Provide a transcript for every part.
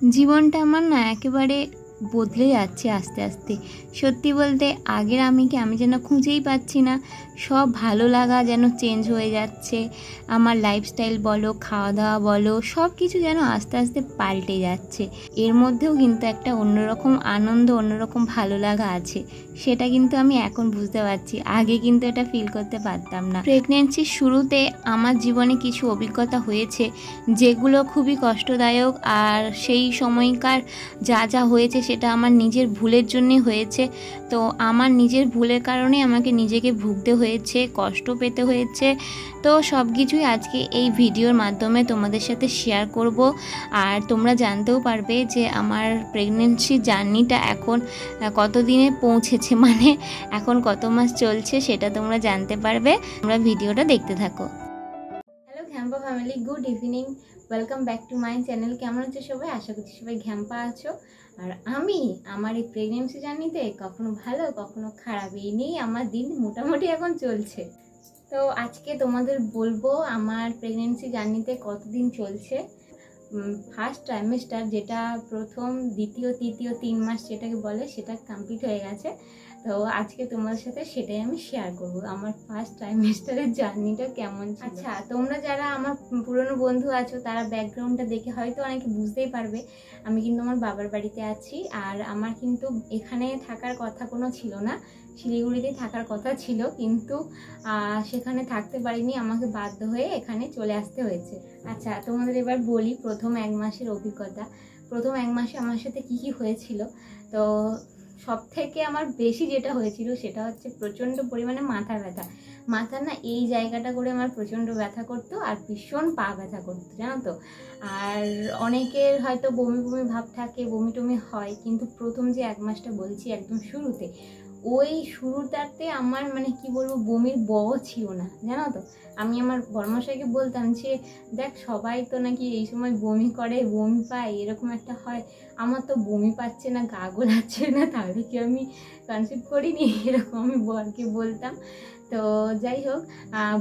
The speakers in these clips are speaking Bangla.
জীবনটা আমার না একেবারে বদলে যাচ্ছে আস্তে আস্তে। সত্যি বলতে আগের আমি যেন খুঁজেই পাচ্ছি না। সব ভালো লাগা যেন চেঞ্জ হয়ে যাচ্ছে। আমার লাইফস্টাইল বলো, খাওয়া দাওয়া বলো, সব কিছু যেন আস্তে আস্তে পাল্টে যাচ্ছে। এর মধ্যেও কিন্তু একটা অন্যরকম আনন্দ, অন্যরকম ভালো লাগা আছে। সেটা কিন্তু আমি এখন বুঝতে পারছি, আগে কিন্তু এটা ফিল করতে পারতাম না। প্রেগনেন্সির শুরুতে আমার জীবনে কিছু অভিজ্ঞতা হয়েছে যেগুলো খুবই কষ্টদায়ক, আর সেই সময়কার যা যা হয়েছে সেটা আমার নিজের ভুলের জন্যই হয়েছে। তো আমার নিজের ভুলের কারণে আমাকে নিজেকে ভুগতে হয়েছে, কষ্ট পেতে হয়েছে। তো সব কিছুই আজকে এই ভিডিওর মাধ্যমে তোমাদের সাথে শেয়ার করব। আর তোমরা জানতেও পারবে যে আমার প্রেগনেন্সি জার্নিটা এখন কত দিনে পৌঁছেছে, মানে এখন কত মাস চলছে সেটা তোমরা জানতে পারবে। তোমরা ভিডিওটা দেখতে থাকো। হ্যালো ঘ্যাম্পা family, good evening, welcome back to my channel. কেমন আছো সবাই? আশা করছি সবাই ঘ্যাম্পা আছো। আর আমি আমার এই প্রেগনেন্সি জার্নিতে কখনো ভালো কখনো খারাপ, এই নিয়েই আমার দিন মোটামুটি এখন চলছে। তো আজকে তোমাদের বলবো আমার প্রেগনেন্সি জার্নিতে কতদিন চলছে। ফার্স্ট ট্রাইমেস্টার, যেটা প্রথম, দ্বিতীয়, তৃতীয় 3 মাস যেটাকে বলে, সেটা কমপ্লিট হয়ে গেছে। তো আজকে তোমাদের সাথে সেটাই আমি শেয়ার করবো, আমার ফার্স্ট ট্রাইমেস্টারের জার্নিটা কেমন ছিল। আচ্ছা, তোমরা যারা আমার পুরনো বন্ধু আছো তারা ব্যাকগ্রাউন্ডটা দেখে হয়তো অনেকে বুঝতেই পারবে আমি কিন্তু আমার বাবার বাড়িতে আছি। আর আমার কিন্তু এখানে থাকার কথা কোনো ছিল না, শিলিগুড়িতে থাকার কথা ছিল, কিন্তু সেখানে থাকতে পারিনি, আমাকে বাধ্য হয়ে এখানে চলে আসতে হয়েছে। আচ্ছা, তোমাদের এবার বলি প্রথম 1 মাসের অভিজ্ঞতা। প্রথম 1 মাসে আমার সাথে কি কি হয়েছিল। তো সব থেকে আমার বেশি যেটা হয়েছিল সেটা হচ্ছে প্রচণ্ড পরিমাণে মাথা ব্যথা। মাথা না এই জায়গাটা করে আমার প্রচণ্ড ব্যথা করতো, আর ভীষণ পা ব্যথা করতো, জানো তো। আর অনেকের হয়তো বমি বমি ভাব থাকে, বমি টমি হয়, কিন্তু প্রথম যে 1 মাসটা বলছি একদম শুরুতে, ওই শুরুটাতে আমার মানে কি বলবো, বমির ছিল না, জানো তো। আমি আমার বড়মশাইকে বলতাম যে দেখ, সবাই তো নাকি এই সময় বমি করে, বমি পায়, এরকম একটা হয়, আমার তো বমি পাচ্ছে না, গা গোলাচ্ছে না, তাহলে কি আমি কনসিভ করিনি, এরকম আমি বরকে বলতাম। তো যাই হোক,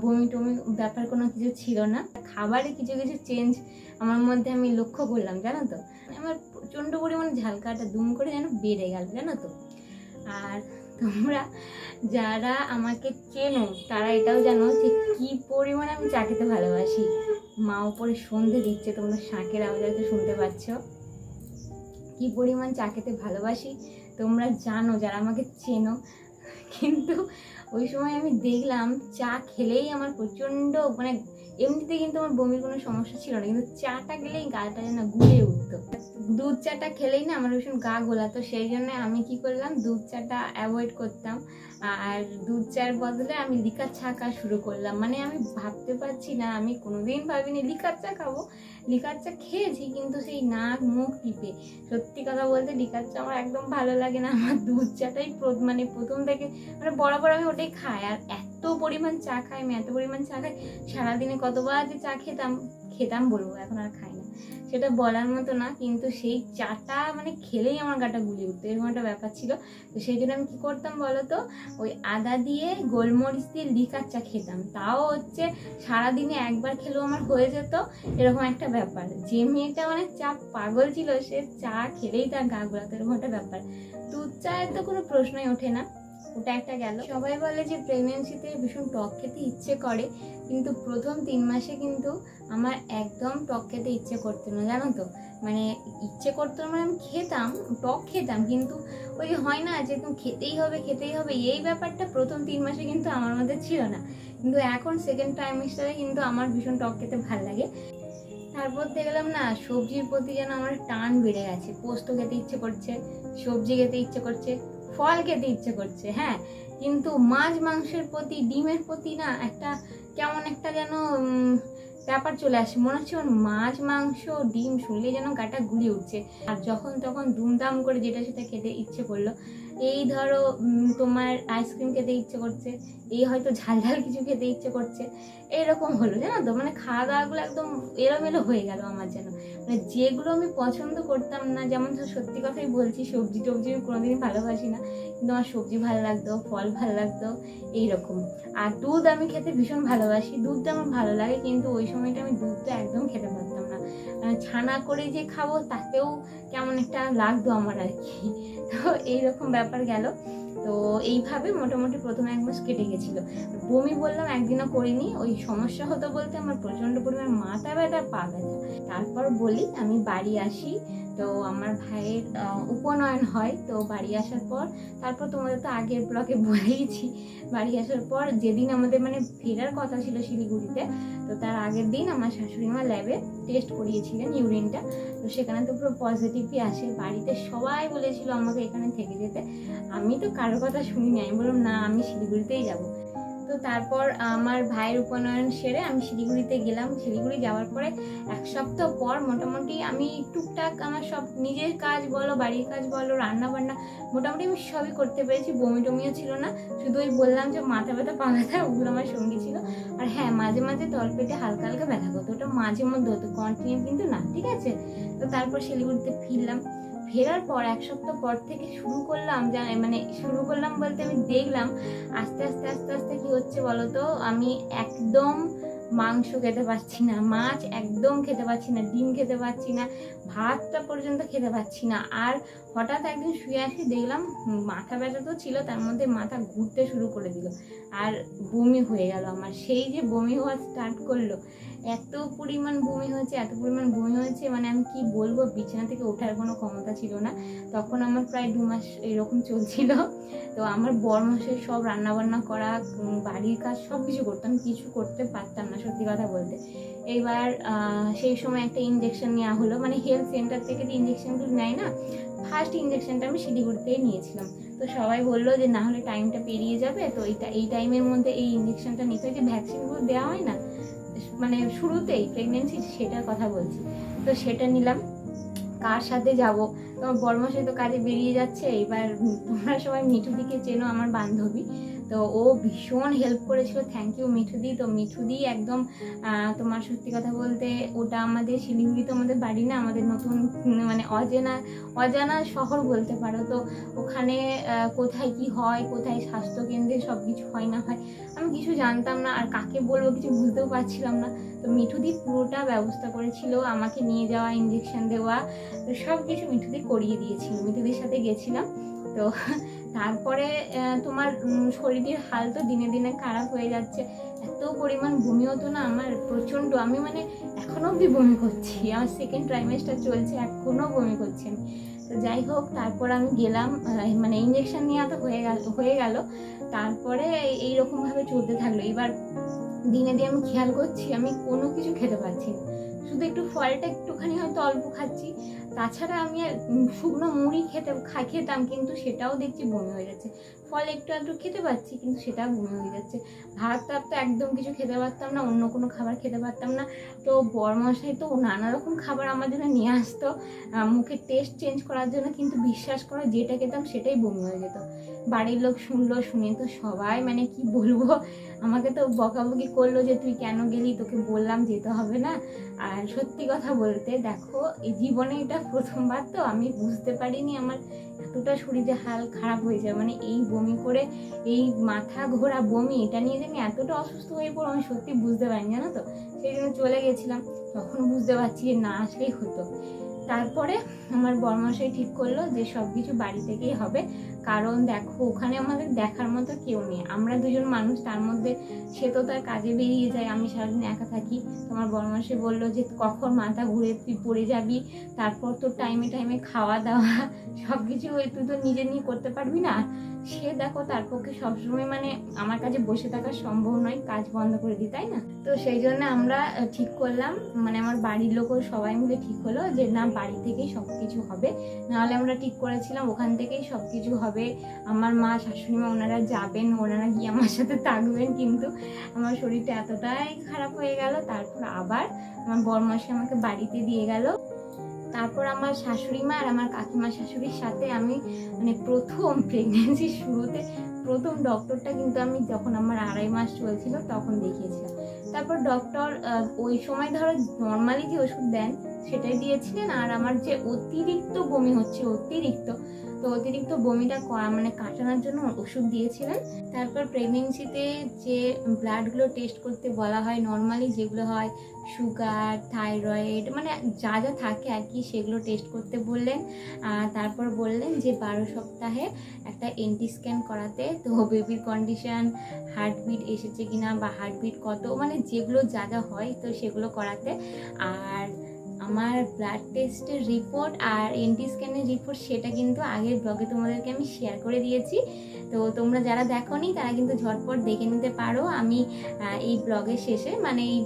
বমি টমি ব্যাপার কোনো কিছু ছিল না। খাবারে কিছু কিছু চেঞ্জ আমার মধ্যে আমি লক্ষ্য করলাম, জানো তো। আমার প্রচণ্ড পরিমাণে ঝালকাটা দুম করে যেন বেড়ে গেল, জানো তো। আর তোমরা যারা আমাকে চেনো তারা এটাও জানো যে কি পরিমাণে আমি চা খেতে ভালোবাসি। মা উপরে সন্ধে দিচ্ছে, তোমরা শাঁখের আওয়াজ হয়তো শুনতে পাচ্ছ। কি পরিমাণ চা খেতে ভালোবাসি তোমরা জানো, যারা আমাকে চেনো। কিন্তু ওই সময় আমি দেখলাম চা খেলেই আমার প্রচণ্ড, মানে এমনিতে কিন্তু আমার বমির কোনো সমস্যা ছিল না, কিন্তু চাটা খেলেই গাটা যেন গুলে উঠতো। দুধ চাটা খেলেই না আমার ভীষণ গা গোলাতো, সেই জন্য আমি কি করলাম, দুধ চাটা অ্যাভয়েড করতাম। আর দুধ চার বদলে আমি লিকার চা খাওয়া শুরু করলাম। মানে আমি ভাবতে পারছি না, আমি কোনোদিন ভাবিনি লিকার চা খাবো। লিকার চা খেয়েছি, কিন্তু সেই নাক মুখ টিপে। সত্যি কথা বলতে লিকার চা আমার একদম ভালো লাগে না, আমার দুধ চাটাই মানে প্রথম থেকে, মানে বরাবর আমি ওটাই খাই। আর এত পরিমাণ চা খাই আমি, এত পরিমাণ চা খাই, সারাদিনে কতবার যে চা খেতাম বলবো, এখন আর খাই না, সেটা বলার মতো না। কিন্তু সেই চাটা মানে খেলেই আমার গাটা গুলিয়ে উঠতো, এরকম একটা ব্যাপার ছিল। তো সেই জন্য আমি কি করতাম বলো তো, ওই আদা দিয়ে গোলমরিচ দিয়ে লিকার চা খেতাম, তাও হচ্ছে সারাদিনে একবার খেলেও আমার হয়ে যেত, এরকম একটা ব্যাপার। যে মেয়েটা মানে চা পাগল ছিল, সে চা খেলেই তার গা গোলাতো, এরকম একটা ব্যাপার। দুধ চায়ের তো কোনো প্রশ্নই ওঠে না, ওটা একটা গেল। সবাই বলে যে প্রেগনেন্সিতে ভীষণ টক খেতে ইচ্ছে করে, কিন্তু প্রথম 3 মাসে কিন্তু আমার একদম টক খেতে ইচ্ছে করতো না, জানো তো। মানে ইচ্ছে করতো না, মানে আমি খেতাম, টক খেতাম, কিন্তু ওই যে হয় না যে তুমি খেতেই হবে, এই ব্যাপারটা প্রথম 3 মাসে কিন্তু আমার মধ্যে ছিল না। কিন্তু এখন সেকেন্ড ট্রাইমেস্টারে কিন্তু আমার ভীষণ টক খেতে ভালো লাগে। তারপর দেখলাম না, সবজির প্রতি যেন আমার টান বেড়ে গেছে। পোস্ত খেতে ইচ্ছে করছে, সবজি খেতে ইচ্ছে করছে, ফল খেতে ইচ্ছে করছে, হ্যাঁ, কিন্তু মাছ মাংসের প্রতি, ডিমের প্রতি না একটা কেমন একটা যেন ব্যাপার চলে আসে। মনে হচ্ছে ওর মাছ মাংস ডিম শুনলে যেন গাটা গুলিয়ে উঠছে। আর যখন তখন দুমদাম করে যেটা সেটা খেতে ইচ্ছে করলো। এই ধরো তোমার আইসক্রিম খেতে ইচ্ছে করছে, এই হয়তো ঝাল ঝাল কিছু খেতে ইচ্ছে করছে, এরকম হলো, জানো তো। মানে খাওয়া দাওয়াগুলো একদম এলোমেলো হয়ে গেল আমার যেন। মানে যেগুলো আমি পছন্দ করতাম না, যেমন সত্যি কথাই বলছি, সবজি টবজি আমি কোনোদিনই ভালোবাসি না, কিন্তু আমার সবজি ভালো লাগতো, ফল ভালো লাগতো, এইরকম। আর দুধ আমি খেতে ভীষণ ভালোবাসি, দুধটা আমার ভালো লাগে, কিন্তু ওই সময়টা আমি দুধটা একদম খেতে পারতাম না। ছানা করে যে খাবো তাতেও কেমন একটা লাগতো আমার আর কি। তো এইরকম ব্যাপার গেল। তো এইভাবে মোটামুটি প্রথমে 1 মাস কেটে গেছিলো। বমি বললাম একদিনও করিনি, ওই সমস্যা হতো বলতে আমার প্রচণ্ড পরিমাণ মাথা ব্যথা পা ব্যথা। তারপর বলি আমি বাড়ি আসি, তো আমার ভাইয়ের উপনয়ন হয়। তো বাড়ি আসার পর তারপর তোমাদের তো আগের ব্লগে বলেইছি, বাড়ি আসার পর যেদিন আমাদের মানে ফেরার কথা ছিল শিলিগুড়িতে, তো তার আগের দিন আমার শাশুড়ি মা ল্যাবে টেস্ট করিয়েছিলেন ইউরিনটা। তো সেখানে তো পুরো পজিটিভই আসে। বাড়িতে সবাই বলেছিল আমাকে এখানে থেকে যেতে, আমি তো কারোর কথা শুনিনি। আমি বললাম না, আমি শিলিগুড়িতেই যাব। তো তারপর আমার ভাইয়ের উপনয়ন সেরে আমি শিলিগুড়িতে গেলাম। শিলিগুড়ি যাওয়ার পরে 1 সপ্তাহ পর মোটামুটি আমি টুকটাক আমার সব নিজের কাজ বলো, বাড়ির কাজ বলো, রান্না বান্না মোটামুটি আমি সবই করতে পেরেছি। বমি টমিও ছিল না, শুধু ওই বললাম যে মাথা ব্যথা পা ব্যথা ওগুলো আমার সঙ্গী ছিল। আর হ্যাঁ, মাঝে মাঝে তলপেটে হালকা হালকা ব্যথা করতো, ওটা মাঝে মধ্যে হতো, কন্টিনিউ কিন্তু না, ঠিক আছে। তো তারপর শিলিগুড়িতে ফিরলাম। ফেরার পর 1 সপ্তাহ পর থেকে শুরু করলাম, মানে শুরু করলাম বলতে আমি দেখলাম আস্তে আস্তে আস্তে আস্তে কি হচ্ছে বলতো, আমি একদম মাংস খেতে পারছি না, মাছ একদম খেতে পারছি না, ডিম খেতে পারছি না, ভাতটা পর্যন্ত খেতে পারছি না। আর হঠাৎ একদিন শুয়ে আসি দেখলাম মাথা ব্যথা তো ছিল, তার মধ্যে মাথা ঘুরতে শুরু করে দিল আর বমি হয়ে গেল আমার। সেই যে বমি হওয়া স্টার্ট করলো, এত পরিমাণ বমি হয়েছে, এত পরিমাণ বমি হয়েছে, মানে আমি কি বলবো, বিছানা থেকে ওঠার কোনো ক্ষমতা ছিল না। তখন আমার প্রায় 2 মাস এরকম চলছিল। তো আমার বরমশাই সব রান্নাবান্না করা, বাড়ির কাজ সব কিছু করতাম, কিছু করতে পারতাম না সত্যি কথা বলতে। এইবার সেই সময় একটা ইঞ্জেকশন নেওয়া হলো, মানে হেলথ সেন্টার থেকে যে ইঞ্জেকশনগুলো নেয় না, ফার্স্ট ইঞ্জেকশনটা আমি শিলিগুড়িতেই নিয়েছিলাম। তো সবাই বললো যে না হলে টাইমটা পেরিয়ে যাবে, তো এই টাইমের মধ্যে এই ইঞ্জেকশনটা নিতে হয়, যে ভ্যাকসিনগুলো দেওয়া হয় না মানে শুরুতেই প্রেগনেন্সি, সেটার কথা বলছি। তো সেটা নিলাম। কার সাথে যাব, তোমার বরমশাই তো কাজে বেরিয়ে যাচ্ছে। এবার তোমরা সবাই মিঠুদিকে চেনো, আমার বান্ধবী, তো ও ভীষণ হেল্প করেছিল, থ্যাংক ইউ মিঠুদি। তো মিঠুদি একদম তোমার সত্যি কথা বলতে ওটা আমাদের শিলিগুড়িতে আমাদের বাড়ি না, আমাদের নতুন মানে অজানা শহর বলতে পারো। তো ওখানে কোথায় কি হয়, কোথায় স্বাস্থ্যকেন্দ্রে সব কিছু হয় না হয় আমি কিছু জানতাম না, আর কাকে বলবো কিছু বুঝতেও পারছিলাম না। তো মিঠুদি পুরোটা ব্যবস্থা করেছিল, আমাকে নিয়ে যাওয়া, ইঞ্জেকশন দেওয়া, তো সব কিছু মিঠুদি করিয়ে দিয়েছিল। মিঠুদির সাথে গেছিলাম। তো তারপরে তোমার শরীরের হাল তো দিনে দিনে খারাপ হয়ে যাচ্ছে, এত পরিমাণ বমি হতো না আমার প্রচণ্ড, আমি মানে এখনো অবধি বমি করছি, আমার 2nd ট্রাইমেস্টার চলছে, এখনো বমি করছি আমি। তো যাই হোক, তারপর আমি গেলাম, মানে ইঞ্জেকশন নেওয়া তো হয়ে গেল। তারপরে এইরকমভাবে চলতে থাকলো। এবার দিনে দিনে আমি খেয়াল করছি আমি কোনো কিছু খেতে পারছি না, শুধু একটু ফলটা একটুখানি হয়তো অল্প খাচ্ছি, তাছাড়া আমি আর শুকনো মুড়ি খেতাম, কিন্তু সেটাও দেখছি বমি হয়ে যাচ্ছে। ফল একটু একটু খেতে পারছি, কিন্তু সেটাও বমি হয়ে যাচ্ছে। ভাত টাত তো একদম কিছু খেতে পারতাম না, অন্য কোনো খাবার খেতে পারতাম না। তো বরমশাই তো নানা রকম খাবার আমার জন্য নিয়ে আসতো মুখের টেস্ট চেঞ্জ করার জন্য, কিন্তু বিশ্বাস করো যেটা খেতাম সেটাই বমি হয়ে যেত। বাড়ির লোক শুনলো, শুনে তো সবাই মানে কি বলবো, আমাকে তো বকাবকি করলো যে তুই কেন গেলি, তোকে বললাম যেতে হবে না। আর সত্যি কথা বলতে দেখো, এই জীবনে এটা প্রথমবার, তো আমি বুঝতে পারিনি আমার এতটা শরীরে হাল খারাপ হয়ে যায়, মানে এই বমি করে এই মাথা ঘোরা বমি, এটা নিয়ে যে আমি এতটা অসুস্থ হয়ে পড়বো আমি সত্যি বুঝতে পারিনি, জানো তো। সেই জন্য চলে গেছিলাম, তখন বুঝতে পারছি যে না আসলেই হতো। তারপরে আমার বরমশাই ঠিক করলো যে সব কিছু বাড়ি থেকেই হবে, কারণ দেখো ওখানে আমাদের দেখার মতো কেউ নেই, আমরা দুজন মানুষ, তার মধ্যে সে তো তার কাজে বেরিয়ে যায়, আমি সারাদিন একা থাকি। তোমার বরমশাই বললো যে কখন মাথা ঘুরে তুই পড়ে যাবি, তারপর তো টাইমে টাইমে খাওয়া দাওয়া সব কিছু তুই তো নিজে নিয়ে করতে পারবি না। সে দেখো তার পক্ষে সবসময় মানে আমার কাছে বসে থাকা সম্ভব নয়, কাজ বন্ধ করে দিই, তাই না। তো সেই জন্য আমরা ঠিক করলাম, মানে আমার বাড়ির লোকও সবাই মিলে ঠিক হলো যে না বাড়ি থেকেই সব কিছু হবে। নাহলে আমরা ঠিক করেছিলাম ওখান থেকেই সব কিছু হবে, আমার মা শাশুড়ি মা ওনারা যাবেন, ওনারা গিয়ে আমার সাথে থাকবেন, কিন্তু আমার শরীরটা এতটাই খারাপ হয়ে গেল। তারপর আবার আমার বরমশাই আমাকে বাড়িতে দিয়ে গেল। তারপর আমার শাশুড়ি মা আর আমার কাকিমা শাশুড়ির সাথে আমি মানে প্রথম প্রেগনেন্সির শুরুতে প্রথম ডক্টরটা কিন্তু আমি যখন আমার 2.5 মাস চলছিল তখন দেখিয়েছিলাম। তারপর ডক্টর ওই সময় ধরো নর্মালি যে ওষুধ দেন সেটাই দিয়েছিলেন, আর আমার যে অতিরিক্ত বমি হচ্ছে অতিরিক্ত, তো তো অতিরিক্ত বমিটা মানে কাটানোর জন্য ওষুধ দিয়েছিলেন। তারপর প্রেগনেন্সিতে যে ব্লাডগুলো টেস্ট করতে বলা হয় নর্মালি, যেগুলো হয় সুগার, থাইরয়েড, মানে যা যা থাকে আর কি, সেগুলো টেস্ট করতে বললেন। আর তারপর বললেন যে 12 সপ্তাহে একটা এনটি স্ক্যান করাতে, তো বেবির কন্ডিশন, হার্টবিট এসেছে কিনা বা হার্টবিট কত, মানে যেগুলো যা যা হয় তো সেগুলো করাতে। আর আমার ব্লাড টেস্টের রিপোর্ট আর এনটি স্ক্যানের রিপোর্ট সেটা কিন্তু আগের ব্লগে তোমাদেরকে আমি শেয়ার করে দিয়েছি। তো তোমরা যারা দেখোনি তারা কিন্তু ঝটপট দেখে নিতে পারো। আমি এই ব্লগের শেষে মানে এই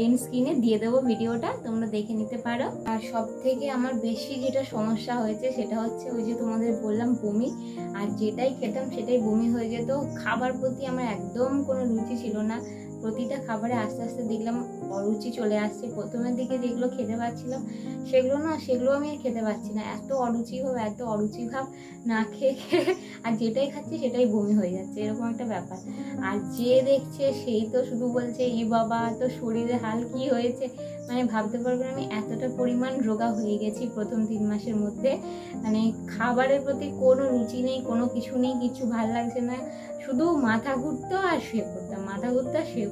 এন্ড স্ক্রিনে দিয়ে দেবো ভিডিওটা, তোমরা দেখে নিতে পারো। আর সব থেকে আমার বেশি যেটা সমস্যা হয়েছে সেটা হচ্ছে ওই যে তোমাদের বললাম বমি, আর যেটাই খেতাম সেটাই বমি হয়ে যেত। খাবার প্রতি আমার একদম কোনো রুচি ছিল না। প্রতিটা খাবারে আস্তে আস্তে দেখলাম অরুচি চলে আসছে। প্রথমের দিকে যেগুলো খেতে পাচ্ছিলাম সেগুলো আমি আর খেতে পারছি না। এত অরুচি ভাব না খেয়ে আর যেটাই খাচ্ছি সেটাই বমি হয়ে যাচ্ছে, এরকম একটা ব্যাপার। আর যে দেখছে সেই তো শুধু বলছে ই বাবা তো শরীরে হাল কি হয়েছে, মানে ভাবতে পারবেন আমি এতটা পরিমাণ রোগা হয়ে গেছি প্রথম 3 মাসের মধ্যে। মানে খাবারের প্রতি কোনো রুচি নেই, কোনো কিছু নেই, কিছু ভাল লাগছে না। শুধু মাথা ঘুরতো আর শুয়ে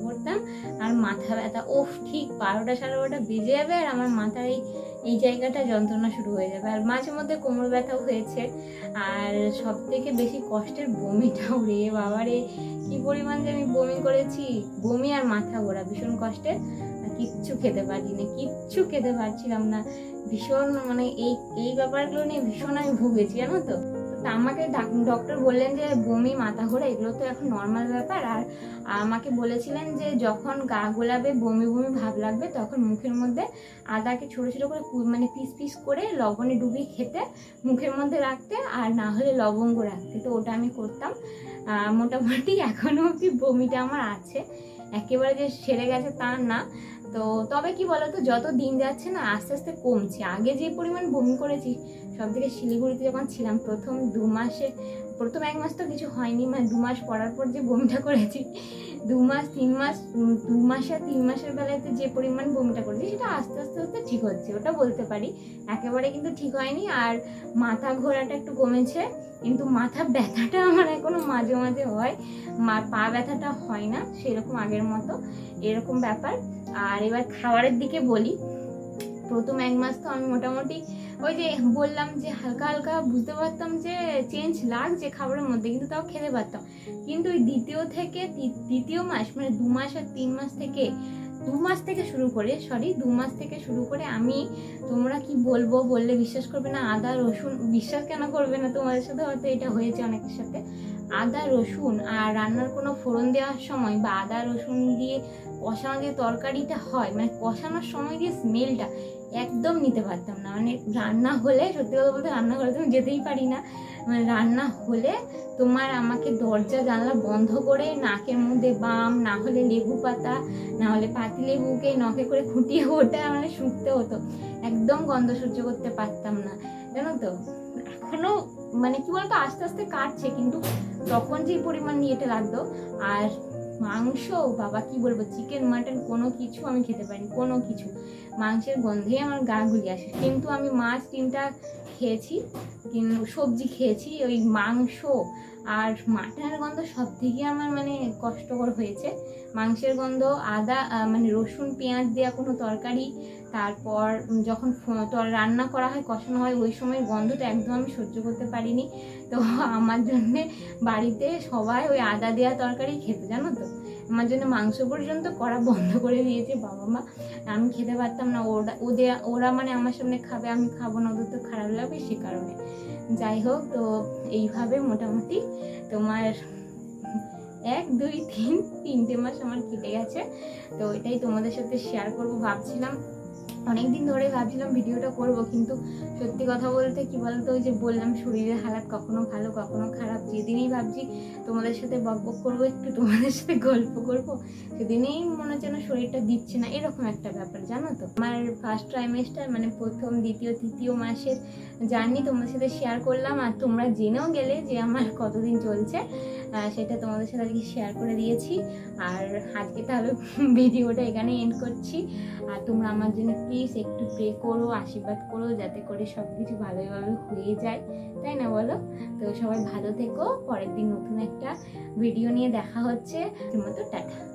পড়তাম, আর মাথা ব্যথা। ঠিক 12টা 12:30 বেজে যাবে আর আমার মাথার এই জায়গাটা যন্ত্রণা শুরু হয়ে যাবে। আর মাঝে মধ্যে কোমর ব্যথাও হয়েছে। আর সব থেকে বেশি কষ্টের বমিটাও রে বাবা রে, কি পরিমাণ যে আমি বমি করেছি। বমি আর মাথা ঘোরা ভীষণ কষ্টের। কিচ্ছু খেতে পারছিলাম না। ভীষণ মানে এই ব্যাপারগুলো নিয়ে ভীষণ আমি ভুগেছি, জানো তো। আমাকে ডক্টর বললেন যে বমি, মাথা ঘোরা এগুলো তো এখন নর্মাল ব্যাপার। আর আমাকে বলেছিলেন যে যখন গা গোলাবে, বমি ভাব লাগবে, তখন মুখের মধ্যে আদাকে ছোট ছোট করে মানে পিস করে লবণে ডুবিয়ে খেতে, মুখের মধ্যে রাখতে, আর না হলে লবঙ্গ রাখতে। তো ওটা আমি করতাম। মোটামুটি এখনো অব্দি বমিটা আমার আছে, একেবারে যে সেরে গেছে তা না। তো তবে কি বলতো, যত দিন যাচ্ছে না আস্তে আস্তে কমছে। আগে যে পরিমাণ বমি করেছি, সব থেকে শিলিগুড়িতে যখন ছিলাম প্রথম 1 মাস তো কিছু হয়নি, মানে 2 মাস পড়ার পর যে বমিটা করেছি, 2 মাস 3 মাস 2 মাস আর 3 মাসের বেলাতে যে পরিমাণ বমিটা করেছি সেটা আস্তে আস্তে ঠিক হচ্ছে, ওটা বলতে পারি। একেবারে কিন্তু ঠিক হয়নি। আর মাথা ঘোরাটা একটু কমেছে, কিন্তু মাথা ব্যথাটা আমার এখনো মাঝে মাঝে হয়। পা ব্যথাটা হয় না সেরকম আগের মতো, এরকম ব্যাপার। আর এবার খাবারের দিকে বলি, প্রথম 1 মাস তো আমি মোটামুটি ওই যে বললাম যে হালকা হালকা বুঝতে পারতাম যে চেঞ্জ লাগছে খাবারের মধ্যে, কিন্তু তাও খেতে পারতাম। কিন্তু ওই দ্বিতীয় মাস মানে 2 মাস আর 3 মাস থেকে 2 মাস থেকে শুরু করে আমি, তোমরা কি বললে বিশ্বাস করবে না, আদা রসুন, বিশ্বাস কেন করবে না, তোমাদের সাথে হয়তো এটা হয়েছে অনেকের সাথে। আদা রসুন আর রান্নার কোনো ফোড়ন দেওয়ার সময় বা আদা রসুন দিয়ে কষানো যে তরকারিটা হয়, মানে কষানোর সময় যে স্মেলটা একদম নিতে পারতাম না। মানে রান্না হলে, সত্যি কথা বলতে রান্নাঘরে তো আমি যেতেই পারি না, মানে রান্না হলে তোমার আমাকে দরজা জানলা বন্ধ করে নাকের মধ্যে বাম, না হলে লেবু পাতা, না হলে পাতি লেবুকে নখে করে খুঁটিয়ে ওটা মানে শুকতে হতো। একদম গন্ধ সহ্য করতে পারতাম না, জানো তো। এখনো মানে কি বলতো আস্তে আস্তে কাটছে, কিন্তু তখন যে পরিমাণ নিয়েতে লাগতো। আর মাংস, বাবা কি বলবো, চিকেন মাটন কোনো কিছু আমি খেতে পারিনি, কোনো কিছু। মাংসের গন্ধে আমার গা গুলিয়ে আসে। কিন্তু আমি মাছ 3টা খেয়েছি, কিন্তু সবজি খেয়েছি। ওই মাংস আর মাটনের গন্ধ সব থেকে আমার মানে কষ্টকর হয়েছে। মাংসের গন্ধ, আদা মানে রসুন পেঁয়াজ দেওয়া কোনো তরকারি, তারপর যখন রান্না করা হয়, কষানো হয়, ওই সময় গন্ধটা একদম আমি সহ্য করতে পারিনি। তো আমার জন্যে বাড়িতে সবাই ওই আদা দেওয়া তরকারি খেতে, জানো তো। আমার জন্য মাংস পর্যন্ত করা বন্ধ করে দিয়েছে বাবা মা। আমি খেতে পারতাম না। ওরা মানে আমার সামনে খাবে, আমি খাবো না, ওদের তো খারাপ লাগবে, সে কারণে। যাই হোক, তো এইভাবে মোটামুটি তোমার 1 2 3 মাস আমার কেটে গেছে। তো এটাই তোমাদের সাথে শেয়ার করবো ভাবছিলাম, অনেকদিন ধরে ভাবছিলাম ভিডিওটা করব, কিন্তু সত্যি কথা বলতে কি বলতো, ওই যে বললাম শরীরের হালাত কখনো ভালো কখনো খারাপ। যেদিনই ভাবছি তোমাদের সাথে বকবক করবো, একটু তোমাদের সাথে গল্প করব, সেদিনেই মনে হচ্ছে না শরীরটা দিচ্ছে না, এরকম একটা ব্যাপার, জানো তো। আমার ফার্স্ট ট্রাইমেস্টার মানে প্রথম, দ্বিতীয়, তৃতীয় মাসের জার্নি তোমাদের সাথে শেয়ার করলাম। আর তোমরা জেনেও গেলে যে আমার কতদিন চলছে। সেটা তোমাদের সাথে আজকে শেয়ার করে দিয়েছি। আর আজকে তাহলে ভিডিওটা এখানে এন্ড করছি। আর তোমরা আমার জন্য প্লিজ একটু প্রে করো, আশীর্বাদ করো, যাতে করে সব কিছু ভালোভাবে হয়ে যায়, তাই না বলো? তো সবাই ভালো থেকো, পরের দিন নতুন একটা ভিডিও নিয়ে দেখা হচ্ছে। মতো টাটা।